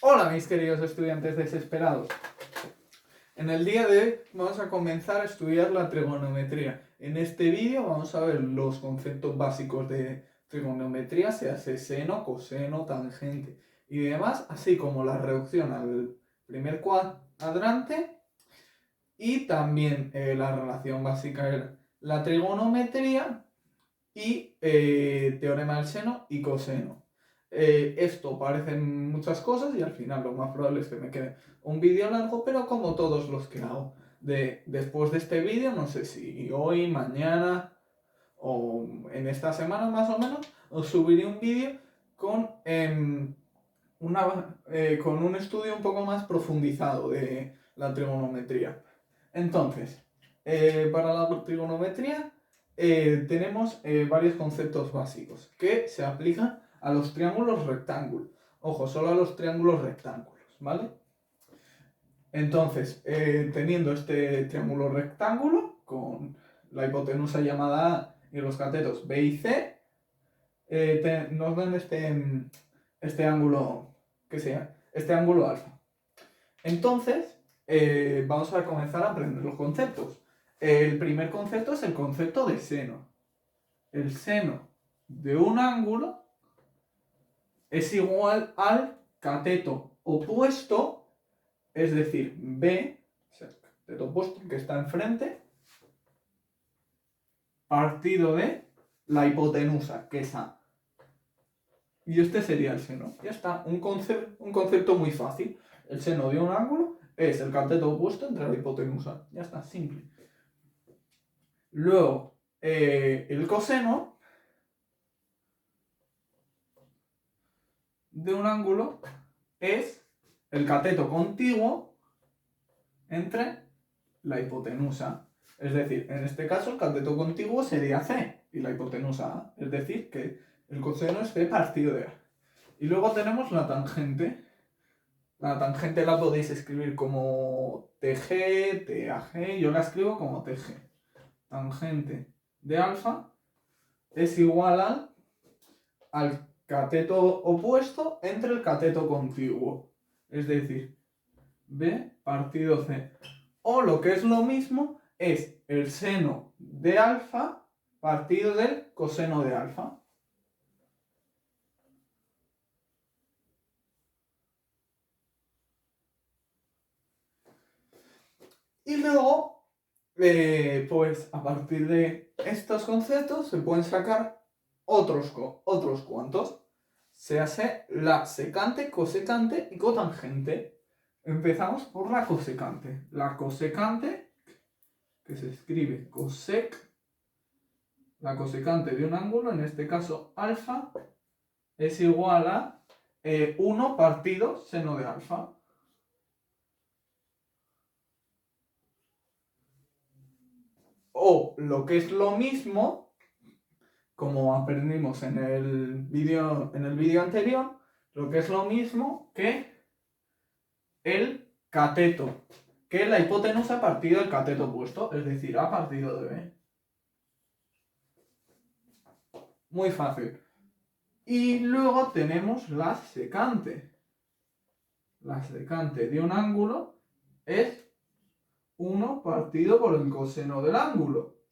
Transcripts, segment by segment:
Hola mis queridos estudiantes desesperados. En el día de hoy vamos a comenzar a estudiar la trigonometría. En este vídeo vamos a ver los conceptos básicos de trigonometría, se hace seno, coseno, tangente y demás, así como la reducción al primer cuadrante y también la relación básica de la trigonometría y teorema del seno y coseno. Esto parecen muchas cosas y al final lo más probable es que me quede un vídeo largo, pero como todos los que hago después de este vídeo, no sé si hoy, mañana o en esta semana más o menos, os subiré un vídeo con, con un estudio un poco más profundizado de la trigonometría. Entonces, para la trigonometría tenemos varios conceptos básicos que se aplican a los triángulos rectángulos. Ojo, solo a los triángulos rectángulos, ¿vale? Entonces, teniendo este triángulo rectángulo con la hipotenusa llamada A y los catetos B y C, nos dan este ángulo, que sea, este ángulo alfa. Entonces, vamos a comenzar a aprender los conceptos. El primer concepto es el concepto de seno. El seno de un ángulo es igual al cateto opuesto, es decir, B, o sea, el cateto opuesto que está enfrente, partido de la hipotenusa, que es A. Y este sería el seno. Ya está, un concepto muy fácil. El seno de un ángulo es el cateto opuesto entre la hipotenusa. Ya está, simple. Luego, el coseno de un ángulo es el cateto contiguo entre la hipotenusa. Es decir, en este caso el cateto contiguo sería C y la hipotenusa A. Es decir, que el coseno es C partido de A. Y luego tenemos la tangente. La tangente la podéis escribir como TG, TAG, yo la escribo como TG. Tangente de alfa es igual al cateto opuesto entre el cateto contiguo. Es decir, B partido C. O lo que es lo mismo es el seno de alfa partido del coseno de alfa. Y luego, pues a partir de estos conceptos se pueden sacar otros cuantos. Se hace la secante, cosecante y cotangente. Empezamos por la cosecante. La cosecante, que se escribe cosec, la cosecante de un ángulo, en este caso alfa, es igual a 1 partido seno de alfa. O lo que es lo mismo, como aprendimos en el vídeo anterior, lo que es lo mismo que el cateto, que es la hipotenusa partido del cateto opuesto, es decir, A partido de B. Muy fácil. Y luego tenemos la secante. La secante de un ángulo es 1 partido por el coseno del ángulo.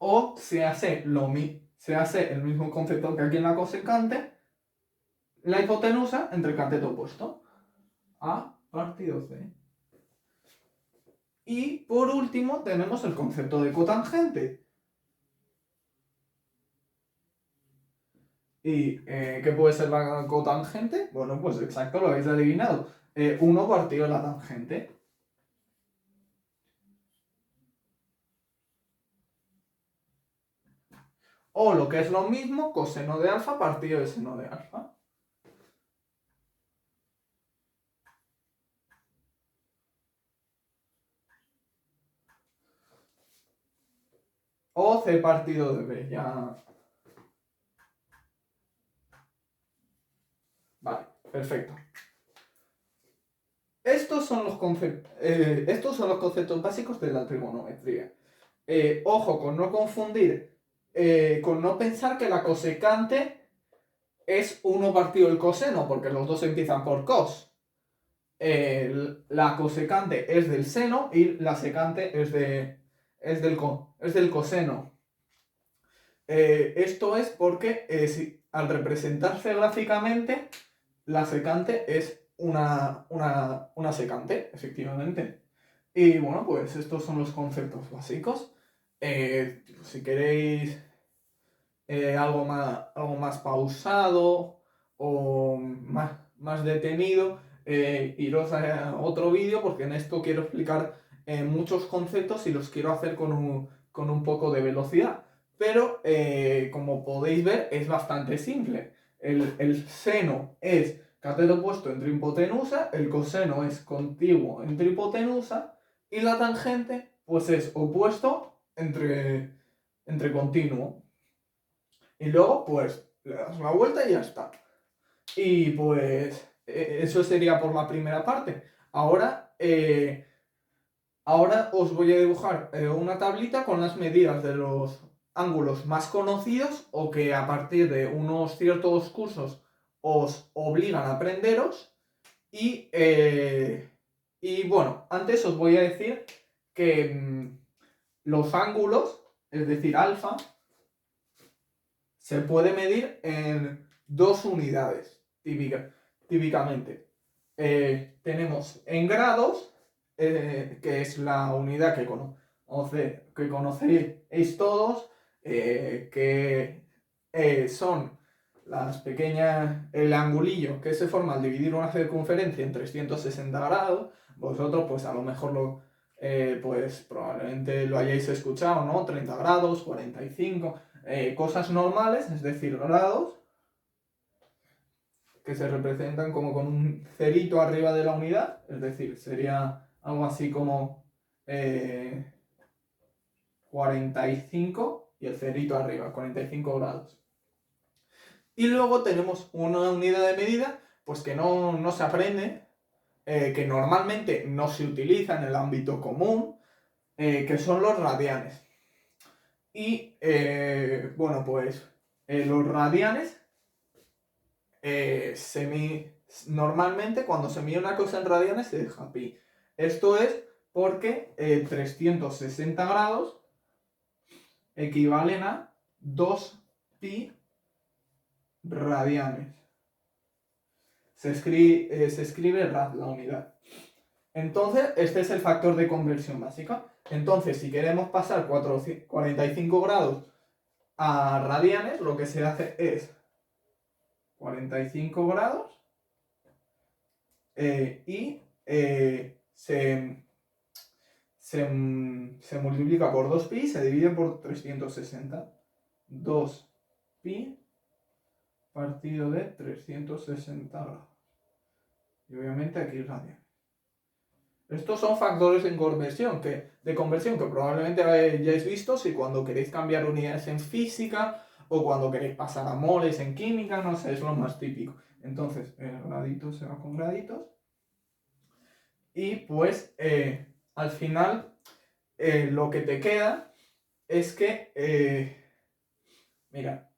O se hace el mismo concepto que aquí en la cosecante, la hipotenusa entre el cateto opuesto. A partido C. Y por último tenemos el concepto de cotangente. ¿Y qué puede ser la cotangente? Bueno, pues exacto, lo habéis adivinado. 1 partido de la tangente. O lo que es lo mismo, coseno de alfa partido de seno de alfa. O C partido de B, ya. Vale, perfecto. Estos son los conceptos básicos de la trigonometría. Ojo con no confundir, con no pensar que la cosecante es 1 partido el coseno, porque los dos empiezan por cos. La cosecante es del seno y la secante es del coseno. Esto es porque al representarse gráficamente, la secante es una secante, efectivamente. Y bueno, pues estos son los conceptos básicos. Si queréis algo más pausado o más detenido, iros a otro vídeo, porque en esto quiero explicar muchos conceptos y los quiero hacer con un poco de velocidad. Pero como podéis ver, es bastante simple. El seno es cateto opuesto entre hipotenusa, el coseno es contiguo entre hipotenusa y la tangente pues es opuesto entre continuo. Y luego pues le das la vuelta y ya está. Y pues eso sería por la primera parte. Ahora os voy a dibujar una tablita con las medidas de los ángulos más conocidos o que a partir de unos ciertos cursos os obligan a aprenderos. Y bueno, antes os voy a decir que los ángulos, es decir, alfa, se puede medir en 2 unidades, típicamente. Tenemos en grados, que es la unidad que conocéis todos, que son las pequeñas, el angulillo que se forma al dividir una circunferencia en 360 grados. Vosotros pues a lo mejor pues probablemente lo hayáis escuchado, ¿no? 30 grados, 45, cosas normales, es decir, grados, que se representan como con un cerito arriba de la unidad, es decir, sería algo así como 45 y el cerito arriba, 45 grados. Y luego tenemos una unidad de medida, pues que no se aprende, que normalmente no se utiliza en el ámbito común, que son los radianes. Y bueno, pues los radianes normalmente cuando se mide una cosa en radianes se deja pi. Esto es porque 360 grados equivalen a 2 pi radianes. Se escribe rad la unidad. Entonces, este es el factor de conversión básica. Entonces, si queremos pasar 45 grados a radianes, lo que se hace es 45 grados y se multiplica por 2pi y se divide por 360. 2pi partido de 360 grados. Y obviamente aquí radianes. Estos son factores de conversión que probablemente hayáis visto si cuando queréis cambiar unidades en física o cuando queréis pasar a moles en química, no sé, es lo más típico. Entonces, el gradito se va con graditos. Y pues, al final, lo que te queda es que, mira,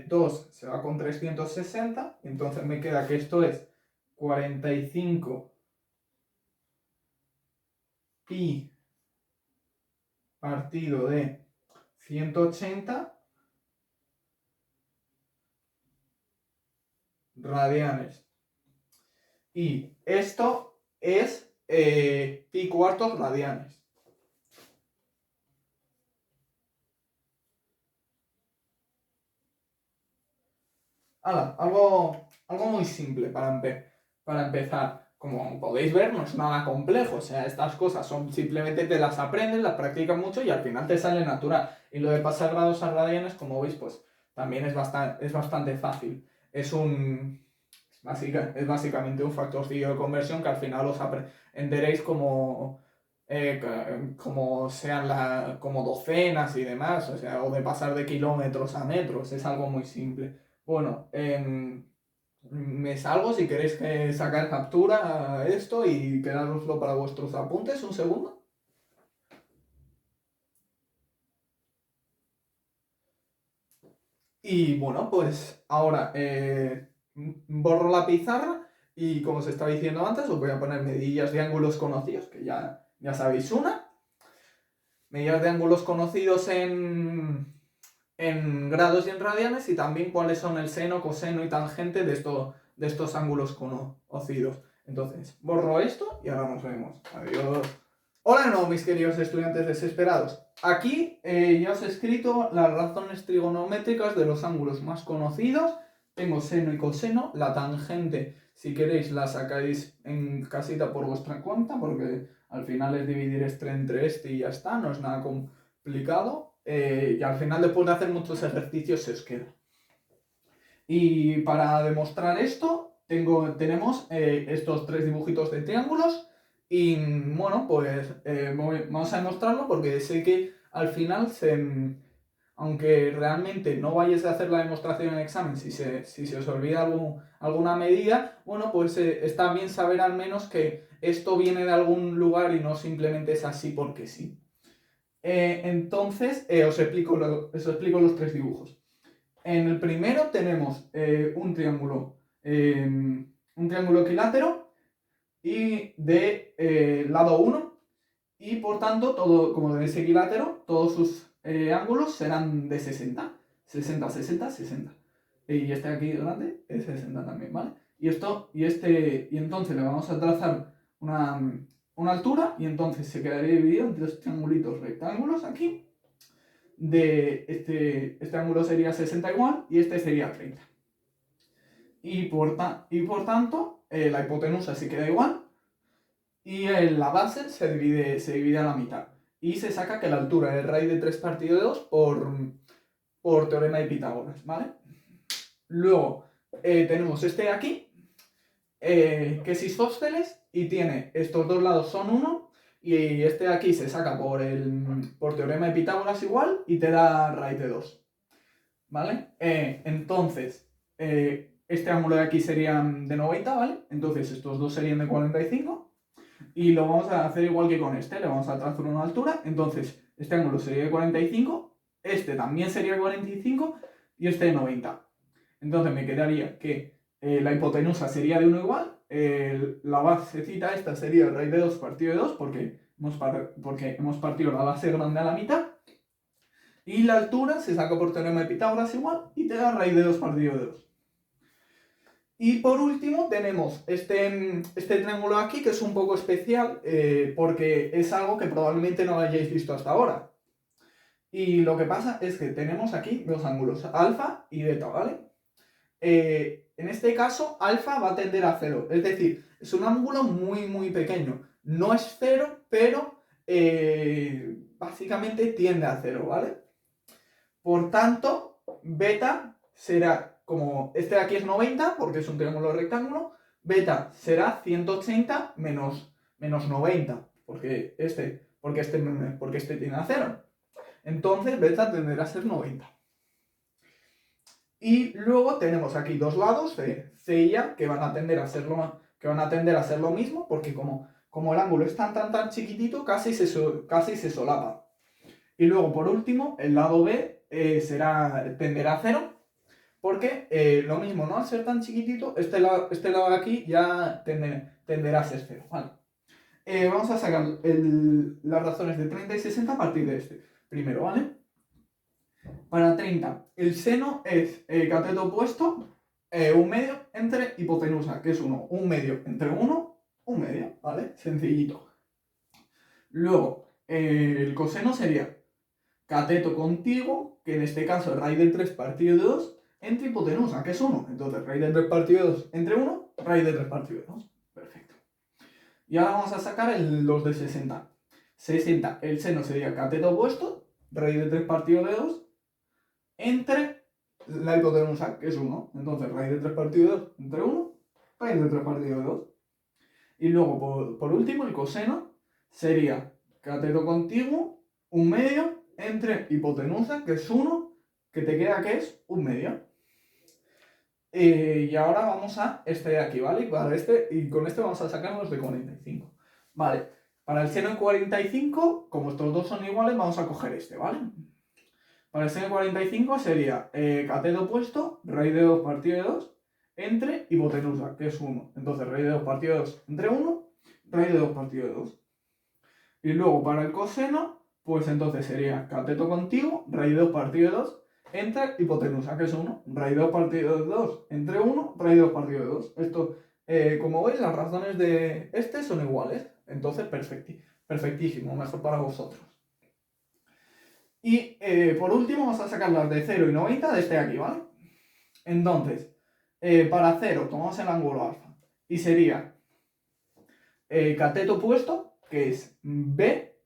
2 se va con 360, entonces me queda que esto es 45 pi partido de 180 radianes. Y esto es pi cuartos radianes. Algo muy simple para empezar. Como podéis ver, no es nada complejo. O sea, estas cosas simplemente te las aprendes, las practicas mucho y al final te sale natural. Y lo de pasar grados a radianes, como veis, pues también es bastante fácil. Es básicamente un factorcillo de conversión que al final os aprenderéis como sean como docenas y demás, o sea, o de pasar de kilómetros a metros, es algo muy simple. Bueno, me salgo si queréis sacar captura a esto y quedároslo para vuestros apuntes, un segundo. Y bueno, pues ahora borro la pizarra y como os estaba diciendo antes, os voy a poner medillas de ángulos conocidos, que ya sabéis una. Medidas de ángulos conocidos en grados y en radianes y también cuáles son el seno, coseno y tangente de estos ángulos conocidos. Entonces, borro esto y ahora nos vemos. Adiós. Hola de nuevo, mis queridos estudiantes desesperados. Aquí ya os he escrito las razones trigonométricas de los ángulos más conocidos. Tengo seno y coseno. La tangente, si queréis, la sacáis en casita por vuestra cuenta, porque al final es dividir este entre este y ya está, no es nada complicado. Y al final, después de hacer muchos ejercicios, se os queda. Y para demostrar esto, tenemos estos tres dibujitos de triángulos. Y bueno, pues vamos a demostrarlo porque sé que al final, aunque realmente no vayáis a hacer la demostración en el examen, si se os olvida alguna medida, bueno, pues está bien saber al menos que esto viene de algún lugar y no simplemente es así porque sí. Entonces, os explico los tres dibujos. En el primero tenemos un triángulo equilátero y de lado 1 y por tanto, como es equilátero, todos sus ángulos serán de 60. 60, 60, 60. Y este aquí grande es 60 también, ¿vale? Y entonces le vamos a trazar una altura y entonces se quedaría dividido en dos triangulitos rectángulos aquí. Este ángulo sería 60 igual y este sería 30. Y por tanto, la hipotenusa se queda igual y la base se divide a la mitad. Y se saca que la altura es raíz de 3 partido de 2 por teorema de Pitágoras, ¿vale? Luego tenemos este de aquí, que es isósceles y tiene estos dos lados son 1 y este de aquí se saca por teorema de Pitágoras igual y te da raíz de 2. ¿Vale? Entonces, este ángulo de aquí sería de 90, ¿vale? Entonces estos dos serían de 45 y lo vamos a hacer igual que con este, le vamos a trazar una altura, entonces este ángulo sería de 45, este también sería de 45 y este de 90. Entonces me quedaría que la hipotenusa sería de 1 igual, la basecita esta sería raíz de 2 partido de 2 porque hemos partido la base grande a la mitad. Y la altura se saca por teorema de Pitágoras igual y te da raíz de 2 partido de 2. Y por último tenemos este triángulo aquí que es un poco especial porque es algo que probablemente no hayáis visto hasta ahora. Y lo que pasa es que tenemos aquí dos ángulos, alfa y beta, ¿vale? En este caso, alfa va a tender a 0, es decir, es un ángulo muy, muy pequeño. No es 0, pero básicamente tiende a 0, ¿vale? Por tanto, beta será, como este de aquí es 90, porque es un triángulo rectángulo, beta será 180 menos 90, porque este tiene a 0. Entonces, beta tenderá a ser 90. Y luego tenemos aquí dos lados, C y A, que van a tender a ser lo mismo, porque como el ángulo es tan chiquitito, casi se solapa. Y luego, por último, el lado B tenderá a 0, porque lo mismo, ¿no? Al ser tan chiquitito, este lado de aquí ya tenderá a ser 0, ¿vale? Vamos a sacar las razones de 30 y 60 a partir de este primero, ¿vale? Para 30, el seno es cateto opuesto, 1 medio entre hipotenusa, que es 1. 1 medio entre 1, 1 medio, ¿vale? Sencillito. Luego, el coseno sería cateto contiguo, que en este caso es raíz de 3 partido de 2, entre hipotenusa, que es 1. Entonces, raíz de 3 partido de 2 entre 1, raíz de 3 partido de 2. Perfecto. Y ahora vamos a sacar los de 60. 60, el seno sería cateto opuesto, raíz de 3 partido de 2, entre la hipotenusa, que es 1. Entonces, raíz de 3 partido de 2 entre 1, raíz de 3 partido de 2. Y luego, por último, el coseno sería cateto contiguo, 1 medio, entre hipotenusa, que es 1, que te queda que es 1 medio. Y ahora vamos a este de aquí, ¿vale? Y con este vamos a sacar los de 45. Vale, para el seno de 45, como estos dos son iguales, vamos a coger este, ¿vale? Para el seno de 45 sería cateto opuesto, raíz de 2 partido de 2, entre hipotenusa, que es 1. Entonces, raíz de 2 partido de 2 entre 1, raíz de 2 partido de 2. Y luego para el coseno, pues entonces sería cateto contiguo, raíz de 2 partido de 2, entre hipotenusa, que es 1. Raíz de 2 partido de 2 entre 1, raíz de 2 partido de 2. Esto, como veis, las razones de este son iguales. Entonces, perfectísimo, mejor para vosotros. Y por último vamos a sacar las de 0 y 90 de este aquí, ¿vale? Entonces, para 0 tomamos el ángulo alfa y sería cateto opuesto, que es B,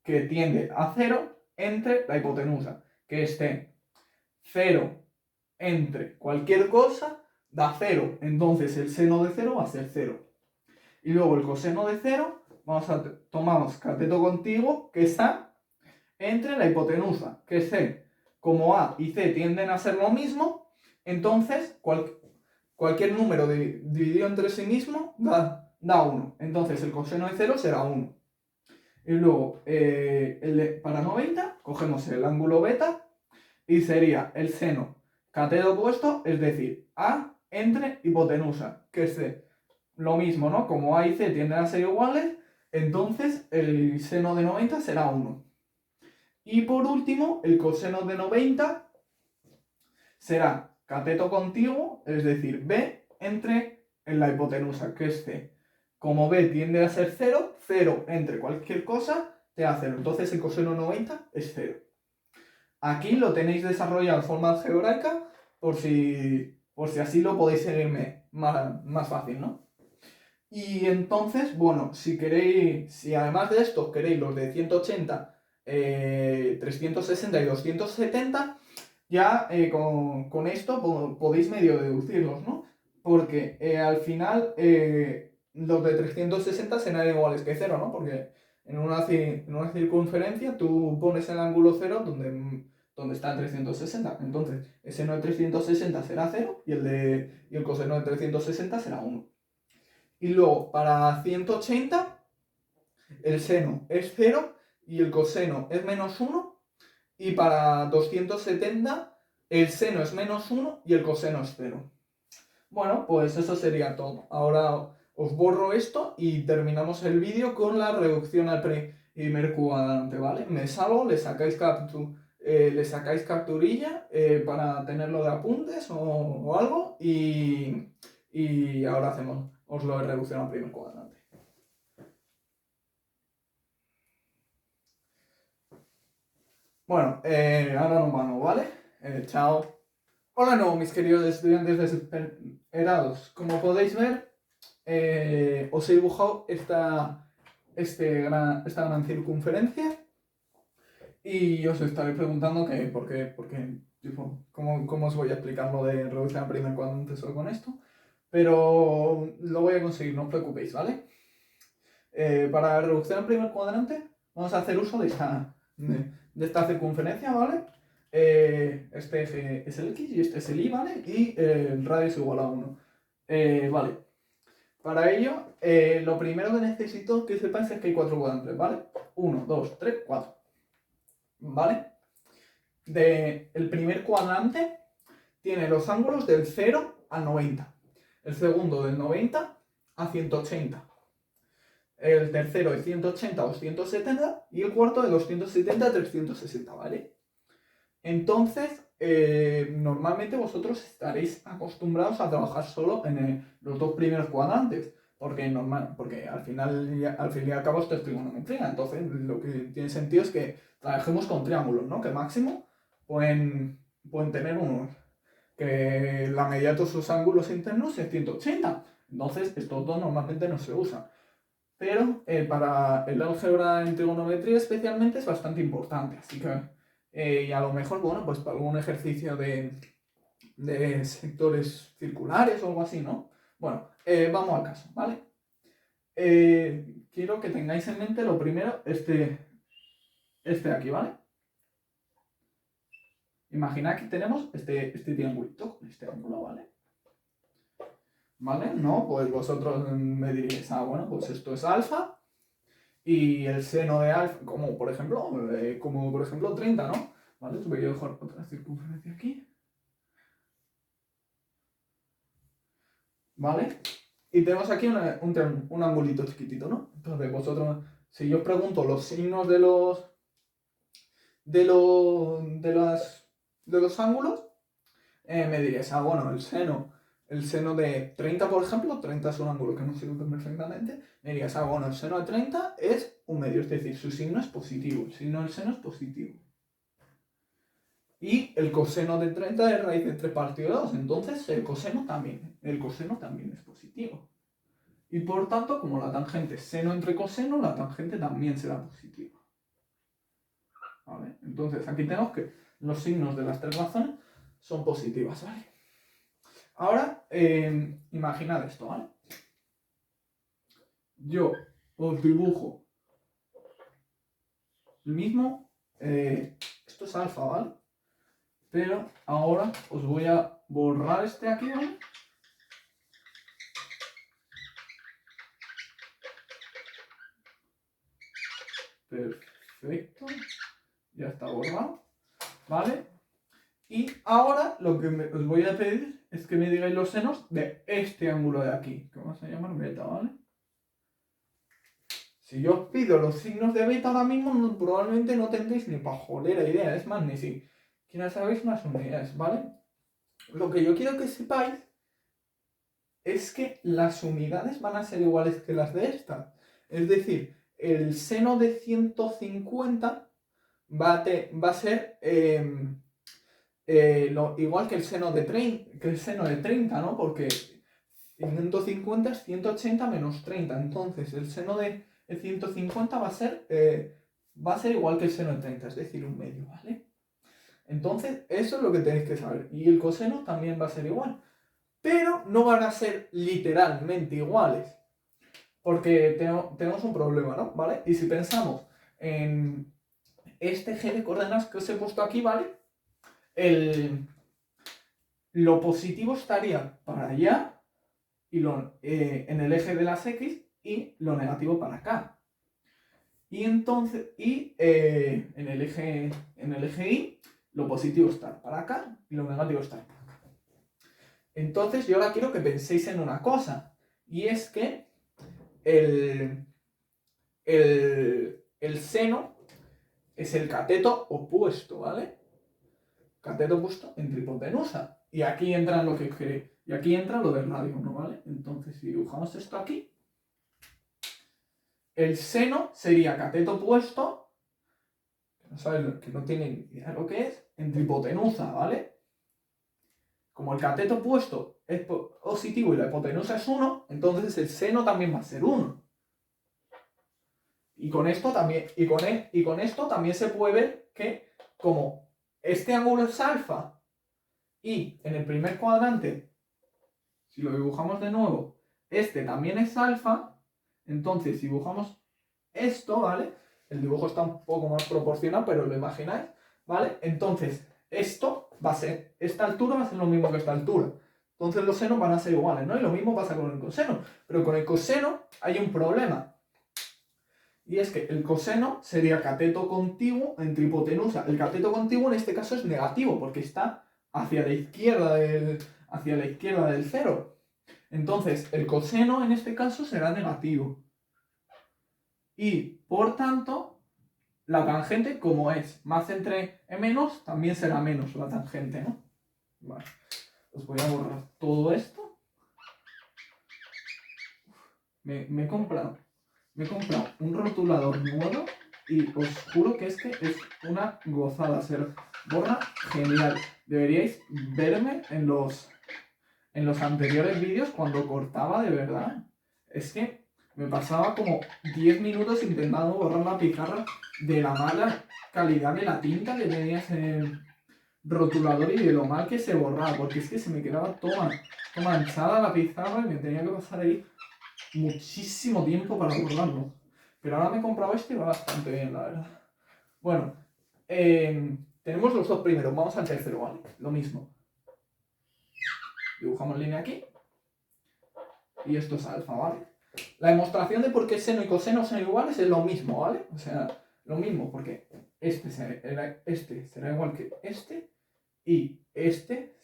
que tiende a 0, entre la hipotenusa, que esté 0 entre cualquier cosa, da 0. Entonces el seno de 0 va a ser 0. Y luego el coseno de 0, tomamos cateto contiguo, que está entre la hipotenusa, que es C. Como A y C tienden a ser lo mismo, entonces cualquier número dividido entre sí mismo da 1. Entonces el coseno de 0 será 1. Y luego, para 90, cogemos el ángulo beta y sería el seno cateto opuesto, es decir, A entre hipotenusa, que es C. Lo mismo, ¿no? Como A y C tienden a ser iguales, entonces el seno de 90 será 1. Y por último, el coseno de 90 será cateto contiguo, es decir, B entre la hipotenusa, que es C. Como B tiende a ser 0, 0 entre cualquier cosa te da 0. Entonces el coseno de 90 es 0. Aquí lo tenéis desarrollado en forma algebraica por si así lo podéis seguirme más fácil, ¿no? Y entonces, bueno, si además de esto queréis los de 180, 360 y 270, ya con esto podéis medio deducirlos, ¿no? Porque al final los de 360 serán iguales que 0, ¿no? Porque en una circunferencia tú pones el ángulo 0 donde está el 360. Entonces, el seno de 360 será 0 y el coseno de 360 será 1. Y luego, para 180, el seno es 0 y el coseno es menos 1. Y para 270, el seno es menos 1 y el coseno es 0. Bueno, pues eso sería todo. Ahora os borro esto y terminamos el vídeo con la reducción al primer cuadrante, ¿vale? Me salgo, le sacáis capturilla para tenerlo de apuntes o algo y ahora os lo de reducción al primer cuadrante. Bueno, ahora nos vamos, ¿vale? Chao. Hola, no, mis queridos estudiantes desesperados. Como podéis ver, os he dibujado esta gran circunferencia y os estaréis preguntando por qué, tipo, cómo os voy a explicar lo de reducción al primer cuadrante solo con esto. Pero lo voy a conseguir, no os preocupéis, ¿vale? Para reducción al primer cuadrante vamos a hacer uso de esta circunferencia, ¿vale? Este eje es el X y este es el Y, ¿vale? Y el radio es igual a 1. Vale. Para ello, lo primero que necesito que sepáis es que hay 4 cuadrantes, ¿vale? 1, 2, 3, 4. ¿Vale? El primer cuadrante tiene los ángulos del 0 al 90. El segundo del 90 a 180. El tercero de 180 a 270 y el cuarto de 270 a 360, ¿vale? Entonces, normalmente vosotros estaréis acostumbrados a trabajar solo en los 2 primeros cuadrantes, porque al fin y al cabo esto es trigonometría. Entonces, lo que tiene sentido es que trabajemos con triángulos, ¿no? Que máximo pueden tener que la medida de todos sus ángulos internos es 180. Entonces, estos dos normalmente no se usan. Pero para el álgebra en trigonometría especialmente es bastante importante, así que y a lo mejor, bueno, pues para algún ejercicio de sectores circulares o algo así, ¿no? Bueno, vamos al caso, ¿vale? Quiero que tengáis en mente lo primero, este de aquí, ¿vale? Imaginad que tenemos este triangulito con este ángulo, ¿vale? ¿Vale? No, pues vosotros me diréis, bueno, pues esto es alfa y el seno de alfa, como por ejemplo 30, ¿no? ¿vale? Os voy a dejar otra circunferencia aquí. ¿Vale? Y tenemos aquí un angulito chiquitito, ¿no? Entonces vosotros, si yo os pregunto los signos de los ángulos, me diréis, bueno, el seno de 30, por ejemplo, 30 es un ángulo que no sirve perfectamente, me dirías, bueno, el seno de 30 es un medio, es decir, su signo es positivo, el signo del seno es positivo. Y el coseno de 30 es raíz de 3 partido de 2, entonces el coseno también es positivo. Y por tanto, como la tangente es seno entre coseno, la tangente también será positiva. ¿Vale? Entonces aquí tenemos que los signos de las tres razones son positivas, ¿vale? Ahora, imaginad esto, ¿vale? Yo os dibujo el mismo, esto es alfa, ¿vale? Pero ahora os voy a borrar este aquí, ¿vale? Perfecto. Ya está borrado, ¿vale? Y ahora lo que os voy a pedir es que me digáis los senos de este ángulo de aquí, que vamos a llamar beta, ¿vale? Si yo os pido los signos de beta ahora mismo, probablemente no tendréis ni pajolera idea, es más, ni siquiera sabéis unas unidades, ¿vale? Lo que yo quiero que sepáis es que las unidades van a ser iguales que las de esta. Es decir, el seno de 150 va a ser igual que el seno de 30, ¿no? Porque 150 es 180 menos 30. Entonces, el seno de 150 va a ser igual que el seno de 30, es decir, un medio, ¿vale? Entonces, eso es lo que tenéis que saber. Y el coseno también va a ser igual. Pero no van a ser literalmente iguales. Porque tenemos un problema, ¿no? ¿Vale? Y si pensamos en este eje de coordenadas que os he puesto aquí, ¿vale? Lo positivo estaría para allá y en el eje de las X y lo negativo para acá. Y entonces, en el eje Y, lo positivo está para acá y lo negativo está para acá. Entonces yo ahora quiero que penséis en una cosa, y es que el seno es el cateto opuesto, ¿vale? Cateto opuesto entre hipotenusa. Y aquí entra lo que queréis. Y aquí entra lo del radio 1, ¿vale? Entonces, si dibujamos esto aquí, el seno sería cateto opuesto, que no tiene ni idea de lo que es, entre hipotenusa, ¿vale? Como el cateto opuesto es positivo y la hipotenusa es 1, entonces el seno también va a ser 1. Y con esto también se puede ver que como este ángulo es alfa y en el primer cuadrante, si lo dibujamos de nuevo, este también es alfa, entonces si dibujamos esto, ¿vale? El dibujo está un poco más proporcional, pero lo imagináis, ¿vale? Entonces, esta altura va a ser lo mismo que esta altura. Entonces los senos van a ser iguales, ¿no? Y lo mismo pasa con el coseno. Pero con el coseno hay un problema. Y es que el coseno sería cateto contiguo entre hipotenusa. El cateto contiguo en este caso es negativo, porque está hacia la izquierda del cero. Entonces, el coseno en este caso será negativo. Y, por tanto, la tangente, como es más entre menos, también será menos la tangente, ¿no? Vale. Os voy a borrar todo esto. Me he comprado un rotulador nuevo y os juro que es una gozada. Se borra genial. Deberíais verme en los anteriores vídeos cuando cortaba de verdad. Es que me pasaba como 10 minutos intentando borrar la pizarra de la mala calidad de la tinta que tenía ese rotulador y de lo mal que se borraba, porque es que se me quedaba toda manchada la pizarra y me tenía que pasar ahí muchísimo tiempo para borrarlo. Pero ahora me he comprado este y va bastante bien, la verdad. Bueno, tenemos los dos primeros, vamos al tercero, ¿vale? Lo mismo. Dibujamos línea aquí. Y esto es alfa, ¿vale? La demostración de por qué seno y coseno son iguales es lo mismo, ¿vale? O sea, lo mismo, porque este será igual que este y este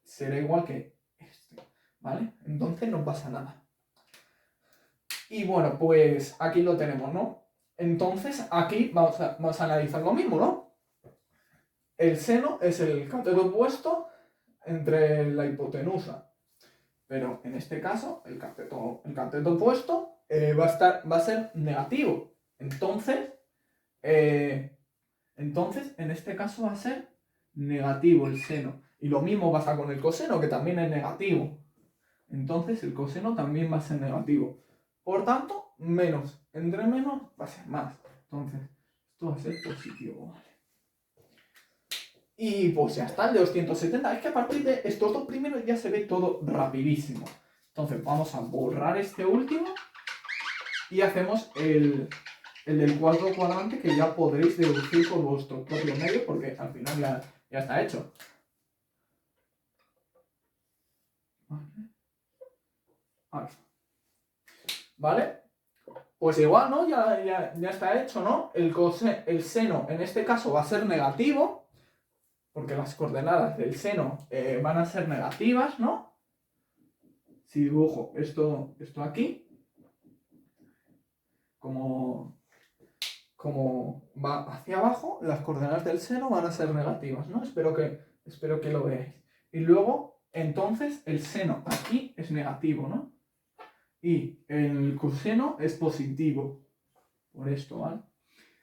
será igual que este, ¿vale? Entonces no pasa nada. Y bueno, pues aquí lo tenemos, ¿no? Entonces aquí vamos a analizar lo mismo, ¿no? El seno es el cateto opuesto entre la hipotenusa, pero en este caso el cateto opuesto va a ser negativo. Entonces, en este caso va a ser negativo el seno. Y lo mismo pasa con el coseno, que también es negativo. Entonces el coseno también va a ser negativo. Por tanto, menos. Entre menos va a ser más. Entonces, esto va a ser positivo, ¿vale? Y pues ya está, el de 270. Es que a partir de estos dos primeros ya se ve todo rapidísimo. Entonces vamos a borrar este último y hacemos el del cuarto cuadrante, que ya podréis deducir por vuestro propio medio, porque al final ya está hecho. ¿Vale? Pues igual, ¿no? Ya está hecho, ¿no? El seno en este caso va a ser negativo, porque las coordenadas del seno van a ser negativas, ¿no? Si dibujo esto aquí, como va hacia abajo, las coordenadas del seno van a ser negativas, ¿no? Espero que lo veáis. Y luego, entonces, el seno aquí es negativo, ¿no? Y el coseno es positivo, por esto, ¿vale?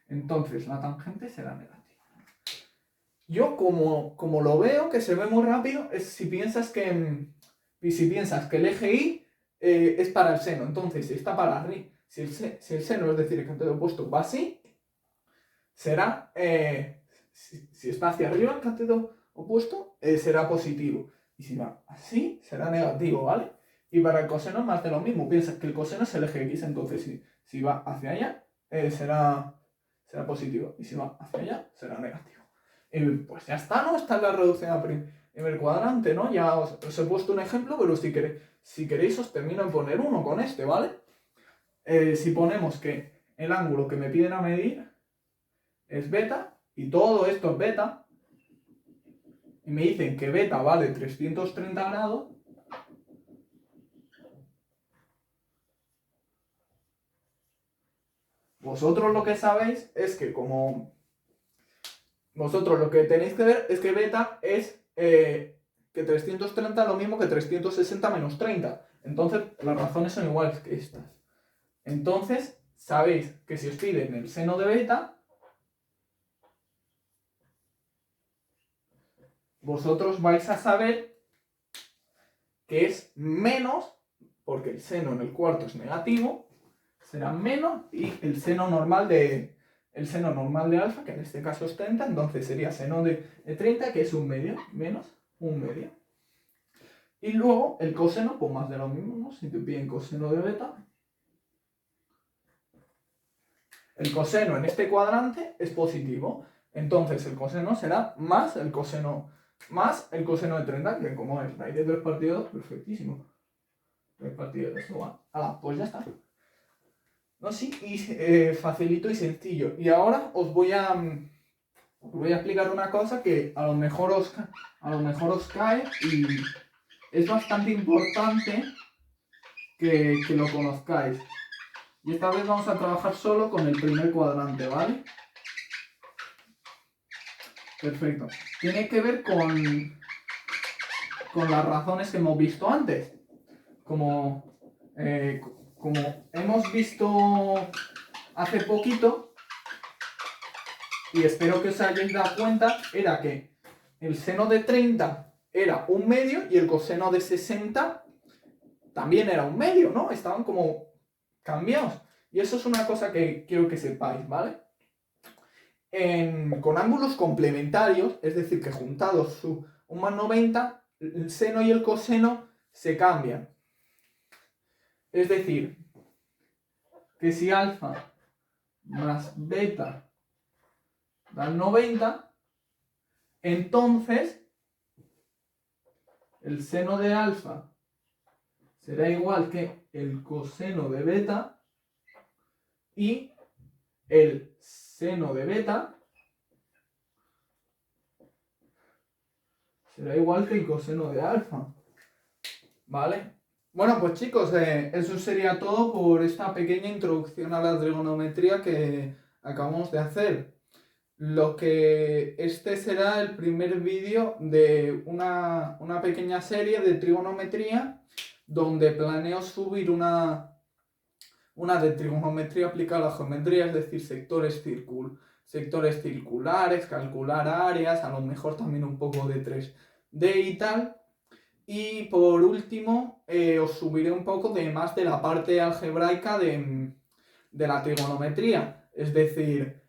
Entonces, la tangente será negativa. Yo, como lo veo, que se ve muy rápido, es si piensas que el eje Y es para el seno. Entonces, si está para arriba, si el seno, es decir, el cateto opuesto, va así, será, si está hacia arriba el cateto opuesto, será positivo. Y si va así, será negativo, ¿vale? Y para el coseno es más de lo mismo. Piensas que el coseno es el eje X, entonces si va hacia allá, será positivo. Y si va hacia allá, será negativo. Pues ya está, ¿no? Esta es la reducción a primer cuadrante, ¿no? Ya os he puesto un ejemplo, pero si queréis os termino en poner uno con este, ¿vale? Si ponemos que el ángulo que me piden a medir es beta, y todo esto es beta, y me dicen que beta vale 330 grados, vosotros lo que sabéis es que vosotros lo que tenéis que ver es que beta es que 330 es lo mismo que 360 menos 30. Entonces las razones son iguales que estas. Entonces sabéis que si os piden el seno de beta, vosotros vais a saber que es menos, porque el seno en el cuarto es negativo, será menos, y el seno normal de alfa, que en este caso es 30, entonces sería seno de 30, que es un medio, menos un medio. Y luego el coseno, pues más de lo mismo, ¿no? Si te piden coseno de beta, el coseno en este cuadrante es positivo, entonces el coseno será más el coseno de 30, que como es raíz de 3 partido 2, perfectísimo. 3 partido de 2 igual. Pues ya está. ¿No? Sí, y facilito y sencillo. Y ahora os voy a explicar una cosa que a lo mejor os cae y es bastante importante que lo conozcáis. Y esta vez vamos a trabajar solo con el primer cuadrante, ¿vale? Perfecto. Tiene que ver con las razones que hemos visto antes. Como hemos visto hace poquito, y espero que os hayáis dado cuenta, era que el seno de 30 era un medio y el coseno de 60 también era un medio, ¿no? Estaban como cambiados. Y eso es una cosa que quiero que sepáis, ¿vale? Con ángulos complementarios, es decir, que juntados un más 90, el seno y el coseno se cambian. Es decir, que si alfa más beta dan 90, entonces el seno de alfa será igual que el coseno de beta y el seno de beta será igual que el coseno de alfa. ¿Vale? Bueno, pues chicos, eso sería todo por esta pequeña introducción a la trigonometría que acabamos de hacer. Este será el primer vídeo de una pequeña serie de trigonometría donde planeo subir una de trigonometría aplicada a la geometría, es decir, sectores circulares, calcular áreas, a lo mejor también un poco de 3D y tal. Y por último, os subiré un poco más de la parte algebraica de la trigonometría, es decir,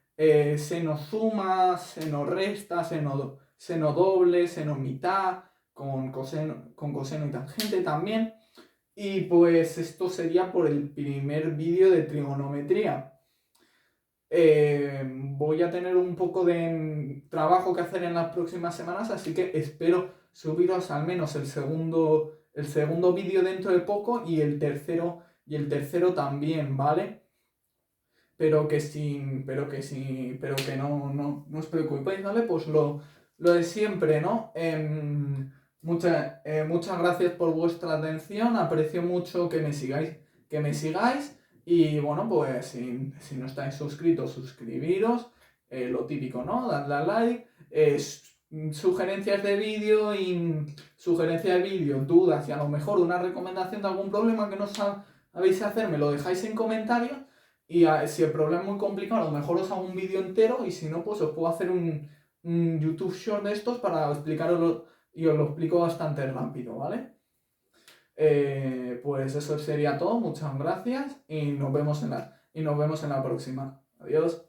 seno suma, seno resta, seno doble, seno mitad, con coseno y tangente también. Y pues esto sería por el primer vídeo de trigonometría. Voy a tener un poco de trabajo que hacer en las próximas semanas, así que espero subiros al menos el segundo vídeo dentro de poco y el tercero también, ¿vale? Pero que no os preocupéis, ¿vale? Pues lo de siempre, ¿no? Muchas gracias por vuestra atención, aprecio mucho que me sigáis y bueno, pues si no estáis suscritos, suscribiros, lo típico, ¿no? Dadle a like, sugerencias de vídeo, dudas y a lo mejor una recomendación de algún problema que no sabéis hacer, me lo dejáis en comentarios. Y si el problema es muy complicado, a lo mejor os hago un vídeo entero y si no, pues os puedo hacer un YouTube Short de estos para explicaroslo y os lo explico bastante rápido, ¿vale? Pues eso sería todo, muchas gracias y nos vemos en la próxima. Adiós.